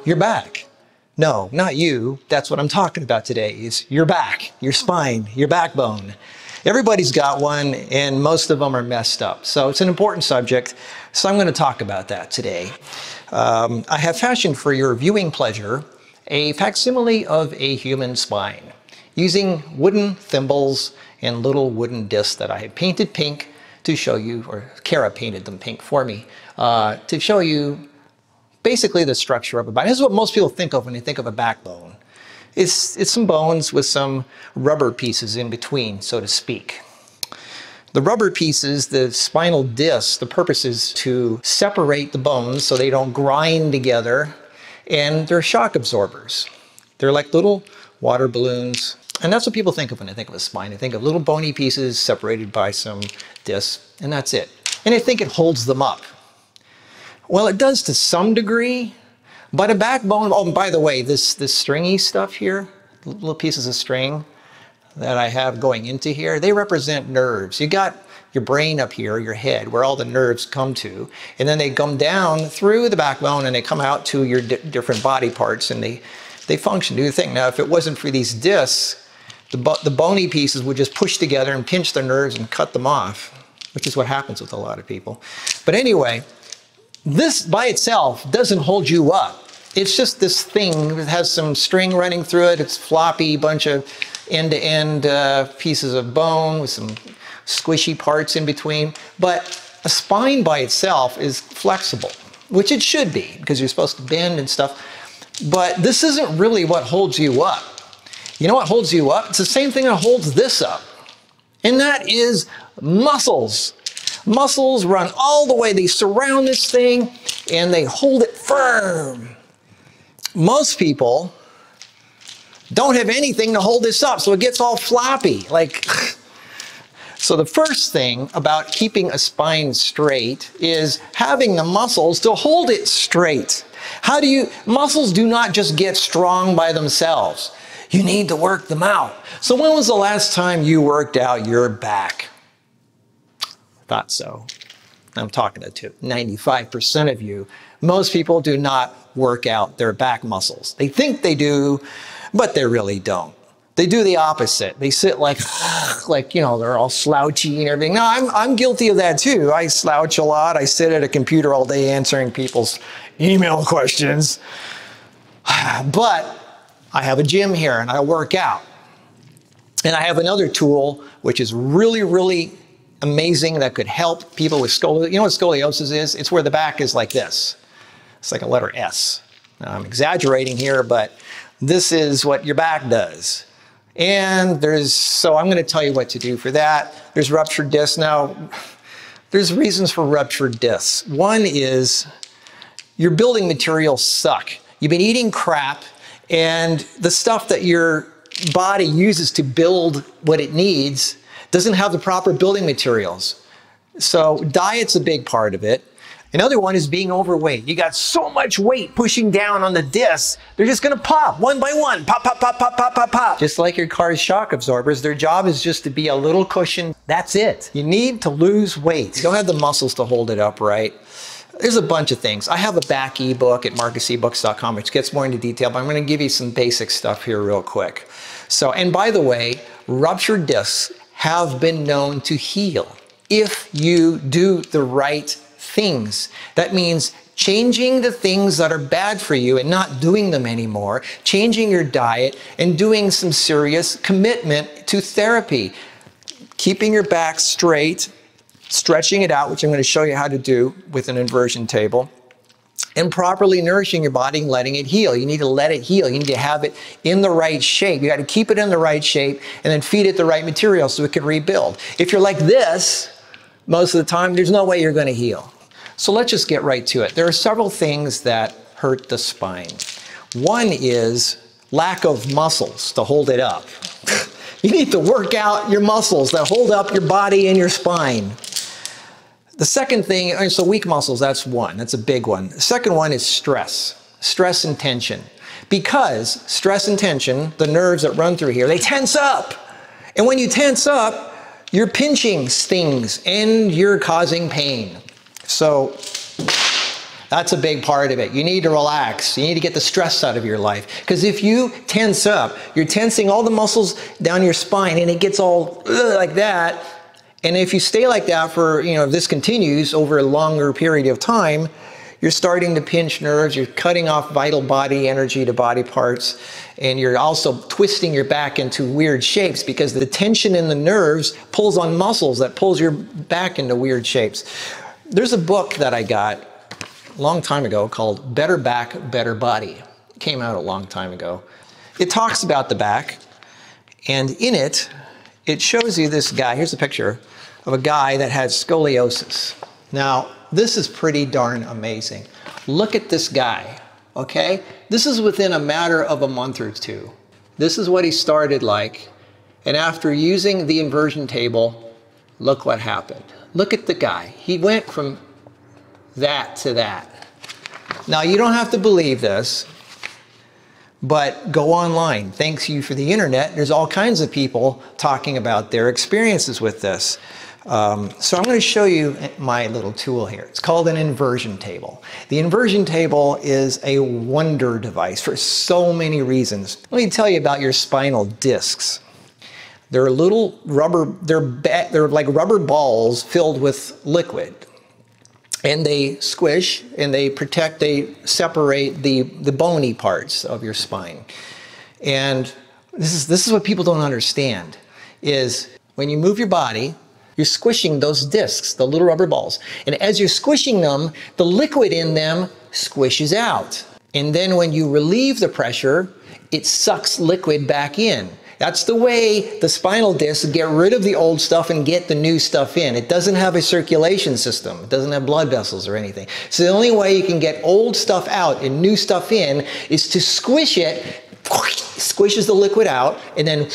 your back. No, not you. That's what I'm talking about today, is your back, your spine, your backbone. Everybody's got one, and most of them are messed up. So it's an important subject, so I'm going to talk about that today. I have fashioned for your viewing pleasure a facsimile of a human spine using wooden thimbles and little wooden discs that I have painted pink to show you, or Kara painted them pink for me, to show you basically the structure of a bone. This is what most people think of when they think of a backbone. It's some bones with some rubber pieces in between, so to speak. The rubber pieces, the spinal discs, the purpose is to separate the bones so they don't grind together, and they're shock absorbers. They're like little water balloons, and that's what people think of when they think of a spine. They think of little bony pieces separated by some discs, and that's it. And they think it holds them up. Well, it does to some degree. But a backbone, oh, and by the way, this stringy stuff here, little pieces of string that I have going into here, they represent nerves. You got your brain up here, your head, where all the nerves come to, and then they come down through the backbone and they come out to your different body parts, and they function, do the thing. Now, if it wasn't for these discs, the bony pieces would just push together and pinch the nerves and cut them off, which is what happens with a lot of people. But anyway, this by itself doesn't hold you up. It's just this thing that has some string running through it. It's floppy, bunch of end-to-end pieces of bone with some squishy parts in between. But a spine by itself is flexible, which it should be, because you're supposed to bend and stuff. But this isn't really what holds you up. You know what holds you up? It's the same thing that holds this up. And that is muscles. Muscles run all the way. They surround this thing and they hold it firm. Most people don't have anything to hold this up, so it gets all floppy. So the first thing about keeping a spine straight is having the muscles to hold it straight. Muscles do not just get strong by themselves. You need to work them out. So when was the last time you worked out your back? Thought so. I'm talking to 95% of you. Most people do not work out their back muscles. They think they do, but they really don't. They do the opposite. They sit like, you know, they're all slouchy and everything. No, I'm guilty of that too. I slouch a lot. I sit at a computer all day answering people's email questions. But I have a gym here and I work out. And I have another tool which is really, really amazing that could help people with scoliosis. You know what scoliosis is? It's where the back is like this. It's like a letter S. Now, I'm exaggerating here, but this is what your back does. And so I'm going to tell you what to do for that. There's ruptured discs. Now, there's reasons for ruptured discs. One is your building materials suck. You've been eating crap, and the stuff that your body uses to build what it needs doesn't have the proper building materials. So diet's a big part of it. Another one is being overweight. You got so much weight pushing down on the discs, they're just gonna pop one by one. Pop, pop, pop, pop, pop, pop, pop. Just like your car's shock absorbers, their job is just to be a little cushion. That's it. You need to lose weight. You don't have the muscles to hold it upright. There's a bunch of things. I have a back ebook at marcusebooks.com, which gets more into detail, but I'm gonna give you some basic stuff here real quick. So, and by the way, ruptured discs have been known to heal if you do the right things. That means changing the things that are bad for you and not doing them anymore, changing your diet, and doing some serious commitment to therapy. Keeping your back straight, stretching it out, which I'm going to show you how to do with an inversion table, and properly nourishing your body and letting it heal. You need to let it heal. You need to have it in the right shape. You got to keep it in the right shape and then feed it the right material so it can rebuild. If you're like this, most of the time, there's no way you're going to heal. So let's just get right to it. There are several things that hurt the spine. One is lack of muscles to hold it up. You need to work out your muscles that hold up your body and your spine. The second thing, so weak muscles, that's one. That's a big one. The second one is stress. Stress and tension. Because stress and tension, the nerves that run through here, they tense up. And when you tense up, you're pinching things and you're causing pain. So That's a big part of it. You need to relax. You need to get the stress out of your life. Because if you tense up, you're tensing all the muscles down your spine and it gets all like that. And if you stay like that for, if this continues over a longer period of time, you're starting to pinch nerves, you're cutting off vital body energy to body parts, and you're also twisting your back into weird shapes because the tension in the nerves pulls on muscles that pulls your back into weird shapes. There's a book that I got a long time ago called Better Back, Better Body. It came out a long time ago. It talks about the back, and in it, it shows you this guy. Here's a picture of a guy that had scoliosis. Now, this is pretty darn amazing. Look at this guy, okay? This is within a matter of a month or two. This is what he started like. And after using the inversion table, look what happened. Look at the guy. He went from that to that. Now, you don't have to believe this, but go online. Thanks you for the internet. There's all kinds of people talking about their experiences with this. So I'm going to show you my little tool here. It's called an inversion table. The inversion table is a wonder device for so many reasons. Let me tell you about your spinal discs. They're little rubber, they're like rubber balls filled with liquid. And they squish and they protect, they separate the bony parts of your spine. And this is what people don't understand, is when you move your body, you're squishing those discs, the little rubber balls. And as you're squishing them, the liquid in them squishes out. And then when you relieve the pressure, it sucks liquid back in. That's the way the spinal discs get rid of the old stuff and get the new stuff in. It doesn't have a circulation system. It doesn't have blood vessels or anything. So the only way you can get old stuff out and new stuff in is to squish it, squishes the liquid out, and then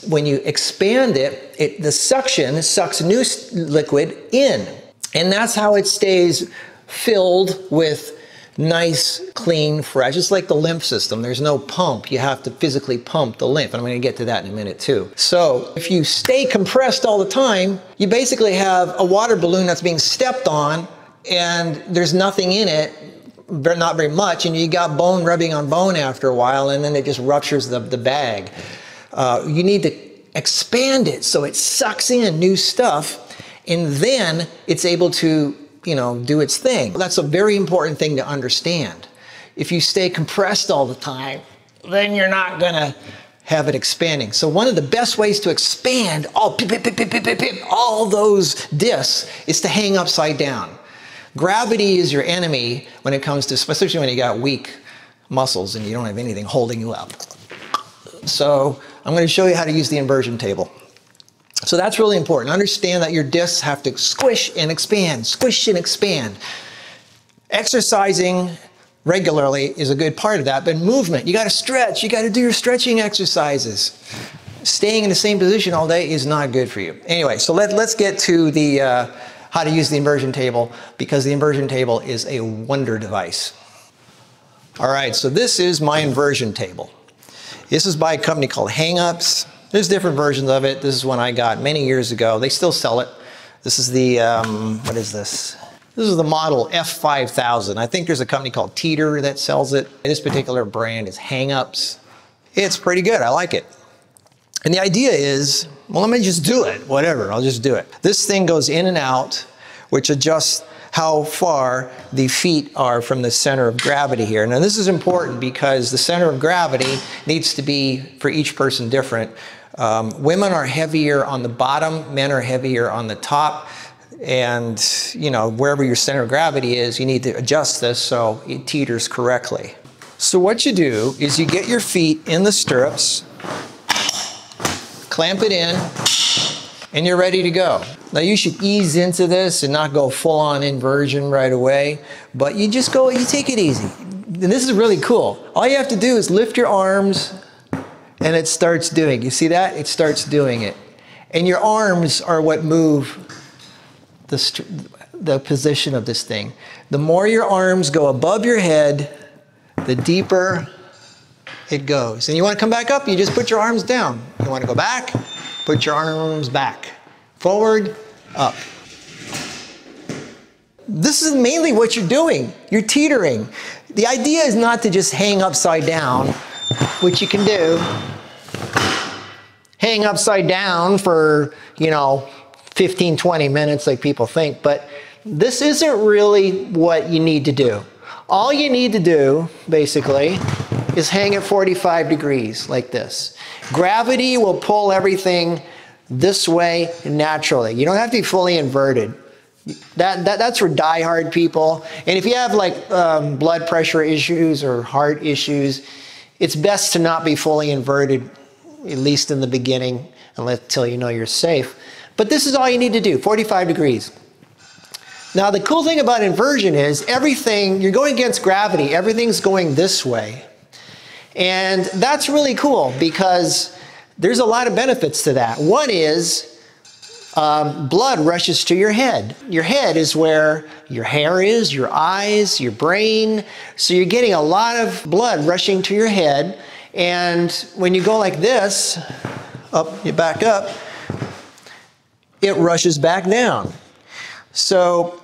when you expand it, the suction sucks new liquid in. And that's how it stays filled with nice, clean, fresh. It's like the lymph system. There's no pump. You have to physically pump the lymph. And I'm going to get to that in a minute too. So if you stay compressed all the time, you basically have a water balloon that's being stepped on and there's nothing in it, not very much, and you got bone rubbing on bone after a while, and then it just ruptures the bag. You need to expand it so it sucks in new stuff, and then it's able to, do its thing. That's a very important thing to understand. If you stay compressed all the time, then you're not gonna have it expanding. So one of the best ways to expand all those discs is to hang upside down. Gravity is your enemy when it comes to, especially when you got weak muscles and you don't have anything holding you up. So I'm going to show you how to use the inversion table. So that's really important. Understand that your discs have to squish and expand, squish and expand. Exercising regularly is a good part of that, but movement, you got to stretch, you got to do your stretching exercises. Staying in the same position all day is not good for you. Anyway, so let's get to the how to use the inversion table, because the inversion table is a wonder device. All right, so this is my inversion table. This is by a company called Hang-Ups. There's different versions of it. This is one I got many years ago. They still sell it. This is the, what is this? This is the model F5000. I think there's a company called Teeter that sells it. This particular brand is Hang-Ups. It's pretty good. I like it. And the idea is, well, let me just do it. Whatever, I'll just do it. This thing goes in and out, which adjusts how far the feet are from the center of gravity here. Now this is important because the center of gravity needs to be, for each person, different. Women are heavier on the bottom, men are heavier on the top. And, wherever your center of gravity is, you need to adjust this so it teeters correctly. So what you do is you get your feet in the stirrups, clamp it in, and you're ready to go. Now you should ease into this and not go full-on inversion right away, but you just go, you take it easy. And this is really cool. All you have to do is lift your arms and it starts doing. You see that? It starts doing it. And your arms are what move the position of this thing. The more your arms go above your head, the deeper it goes. And you want to come back up, you just put your arms down. You want to go back, put your arms back. Forward, up. this is mainly what you're doing. You're teetering. The idea is not to just hang upside down, which you can do. Hang upside down for, 15, 20 minutes like people think, but this isn't really what you need to do. All you need to do, basically, is hang at 45 degrees like this. Gravity will pull everything this way naturally. You don't have to be fully inverted. That's for die-hard people. And if you have like blood pressure issues or heart issues, it's best to not be fully inverted, at least in the beginning, until you know you're safe. But this is all you need to do, 45 degrees. Now the cool thing about inversion is everything, you're going against gravity, everything's going this way. And that's really cool because there's a lot of benefits to that. One is blood rushes to your head. Your head is where your hair is, your eyes, your brain. So you're getting a lot of blood rushing to your head. And when you go like this, you back up, it rushes back down. So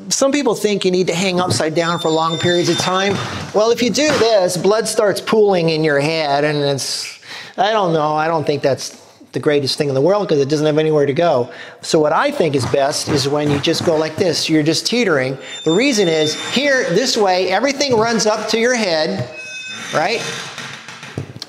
some people think you need to hang upside down for long periods of time. Well, if you do this, blood starts pooling in your head, and I don't know, I don't think that's the greatest thing in the world because it doesn't have anywhere to go. So what I think is best is when you just go like this, you're just teetering. The reason is, here, this way, everything runs up to your head, right?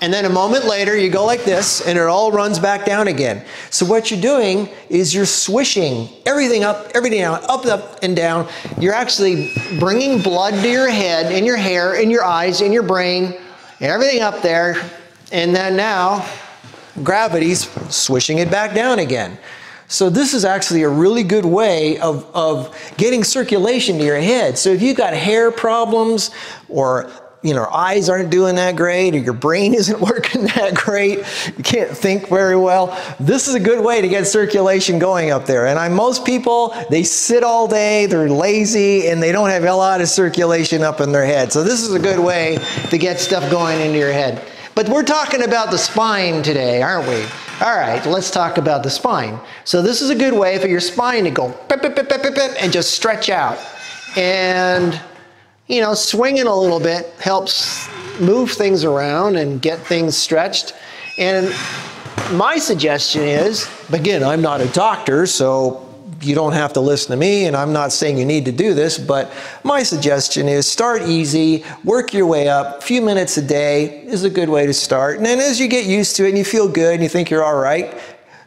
And then a moment later, you go like this, and it all runs back down again. So what you're doing is you're swishing everything up, everything down, up, and down. You're actually bringing blood to your head, and your hair, and your eyes, and your brain, and everything up there. And then now, gravity's swishing it back down again. So this is actually a really good way of getting circulation to your head. So if you've got hair problems, or eyes aren't doing that great, or your brain isn't working that great, you can't think very well, this is a good way to get circulation going up there. And most people, they sit all day, they're lazy, and they don't have a lot of circulation up in their head. So this is a good way to get stuff going into your head. But we're talking about the spine today, aren't we? All right, let's talk about the spine. So this is a good way for your spine to go pip, pip, pip, pip, pip, pip, and just stretch out. And swinging a little bit helps move things around and get things stretched. And my suggestion is, again, I'm not a doctor, so you don't have to listen to me, and I'm not saying you need to do this, but my suggestion is start easy, work your way up. A few minutes a day is a good way to start. And then as you get used to it and you feel good and you think you're all right,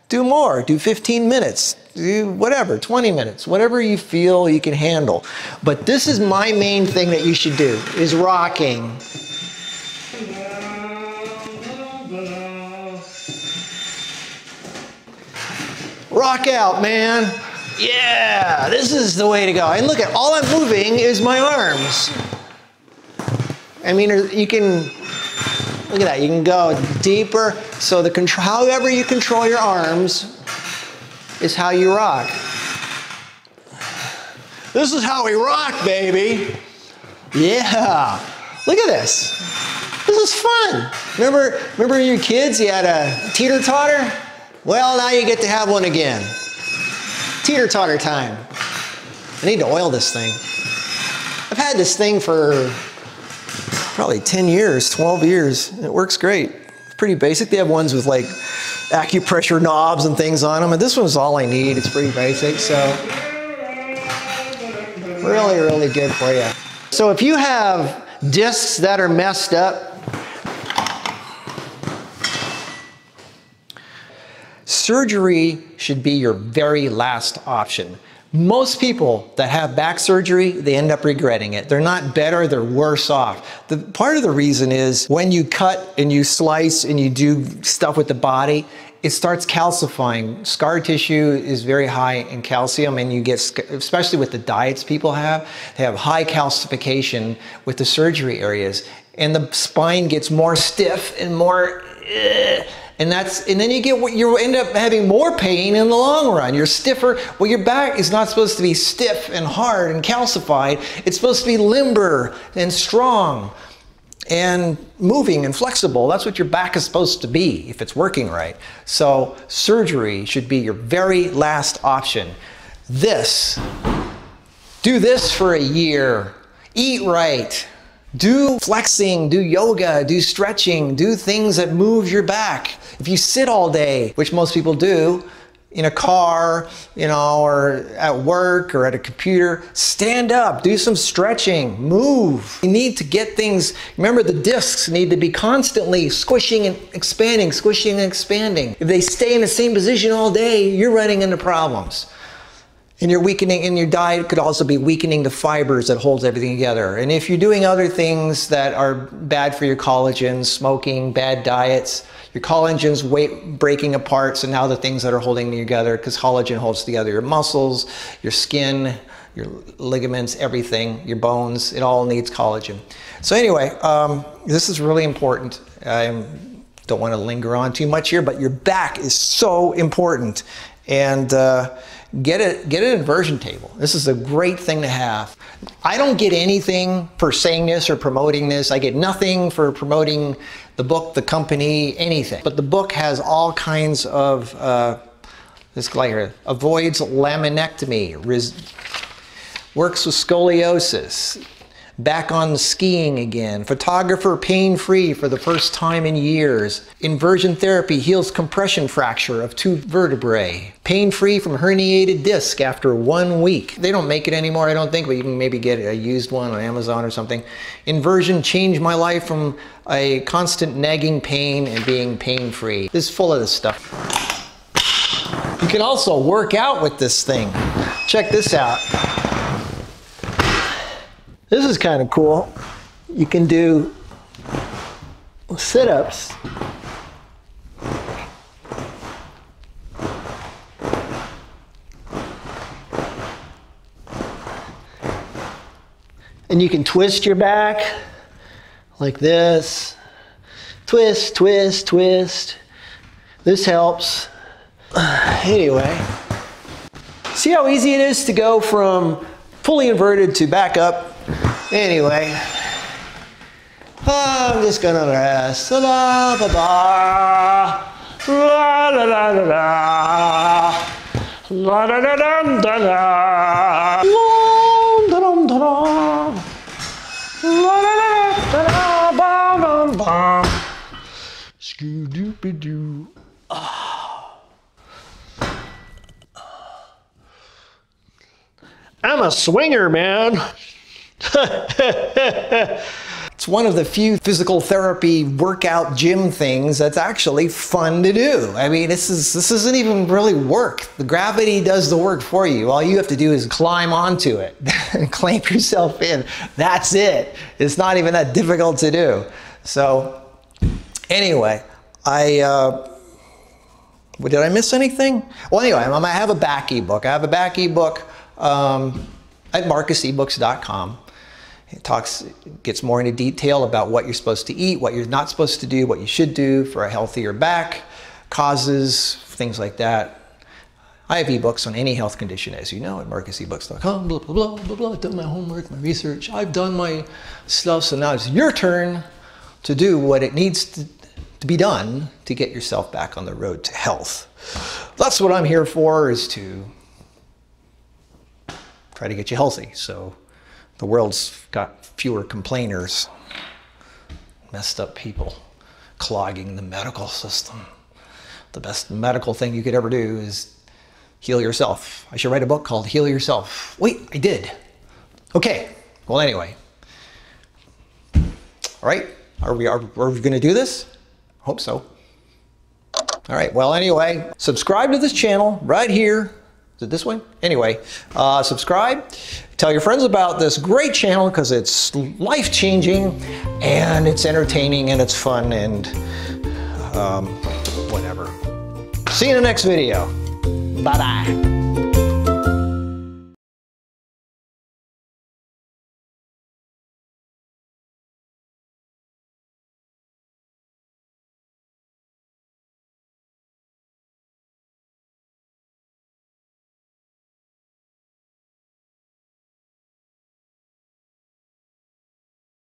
do more. Do 15 minutes. Do whatever, 20 minutes, whatever you feel you can handle. But this is my main thing that you should do, is rocking. Rock out, man. Yeah, this is the way to go. And look at, all I'm moving is my arms. I mean, you can, look at that, you can go deeper. So however you control your arms is how you rock. This is how we rock, baby. Yeah. Look at this. This is fun. Remember when you were kids, you had a teeter-totter? Well, now you get to have one again. Teeter-totter time. I need to oil this thing. I've had this thing for probably 10 years, 12 years. It works great. It's pretty basic. They have ones with like acupressure knobs and things on them, and this one's all I need. It's pretty basic, so really, really good for you. So if you have discs that are messed up, surgery should be your very last option. Most people that have back surgery, they end up regretting it. They're not better, they're worse off. Part of the reason is when you cut and you slice and you do stuff with the body, it starts calcifying. Scar tissue is very high in calcium, and you get, especially with the diets people have, they have high calcification with the surgery areas. And the spine gets more stiff and more, and then you end up having more pain in the long run. You're stiffer. Well, your back is not supposed to be stiff and hard and calcified. It's supposed to be limber and strong and moving and flexible. That's what your back is supposed to be if it's working right. So surgery should be your very last option. this. Do this for a year. Eat right. Do flexing, do yoga, do stretching, do things that move your back. If you sit all day, which most people do, in a car, you know, or at work or at a computer, stand up, do some stretching, move. You need to get things, remember the discs need to be constantly squishing and expanding, squishing and expanding. If they stay in the same position all day, you're running into problems. And you're weakening, and your diet could also be weakening the fibers that holds everything together. And if you're doing other things that are bad for your collagen, smoking, bad diets, your collagen's breaking apart, so now the things that are holding you together, because collagen holds together your muscles, your skin, your ligaments, everything, your bones, it all needs collagen. So anyway, this is really important. I don't want to linger on too much here, but your back is so important. And get an inversion table. This is a great thing to have. I don't get anything for saying this or promoting this. I get nothing for promoting the book, the company, anything. But the book has all kinds of, this guy here, avoids laminectomy, works with scoliosis, back on skiing again, photographer pain-free for the first time in years, inversion therapy heals compression fracture of 2 vertebrae, pain-free from herniated disc after 1 week. They don't make it anymore, I don't think, but you can maybe get a used one on Amazon or something. Inversion changed my life from a constant nagging pain and being pain-free. This is full of this stuff. You can also work out with this thing. Check this out. This is kind of cool. You can do sit-ups. And you can twist your back like this. Twist, twist, twist. This helps. Anyway, see how easy it is to go from fully inverted to back up? Anyway, I'm just gonna rest. La la la la la la la la la la la la. Skoo-doo-be-doo. I'm a swinger, man. It's one of the few physical therapy workout gym things that's actually fun to do. I mean, this isn't even really work. The gravity does the work for you. All you have to do is climb onto it and clamp yourself in. That's it. It's not even that difficult to do. So anyway, did I miss anything? Well, anyway, I have a back ebook. I have a back ebook at marcusebooks.com. It gets more into detail about what you're supposed to eat, what you're not supposed to do, what you should do for a healthier back, causes, things like that. I have ebooks on any health condition, as you know, at marcusebooks.com, blah, blah, blah, blah, blah. I've done my homework, my research. I've done my stuff, so now it's your turn to do what it needs to be done to get yourself back on the road to health. That's what I'm here for, is to try to get you healthy. So the world's got fewer complainers, messed up people clogging the medical system. The best medical thing you could ever do is heal yourself. I should write a book called Heal Yourself. Wait, I did. Okay, well anyway. All right, are we gonna do this? Hope so. All right, well anyway, subscribe to this channel right here. Is it this one? Anyway, subscribe. Tell your friends about this great channel because it's life-changing and it's entertaining and it's fun and whatever. See you in the next video. Bye-bye.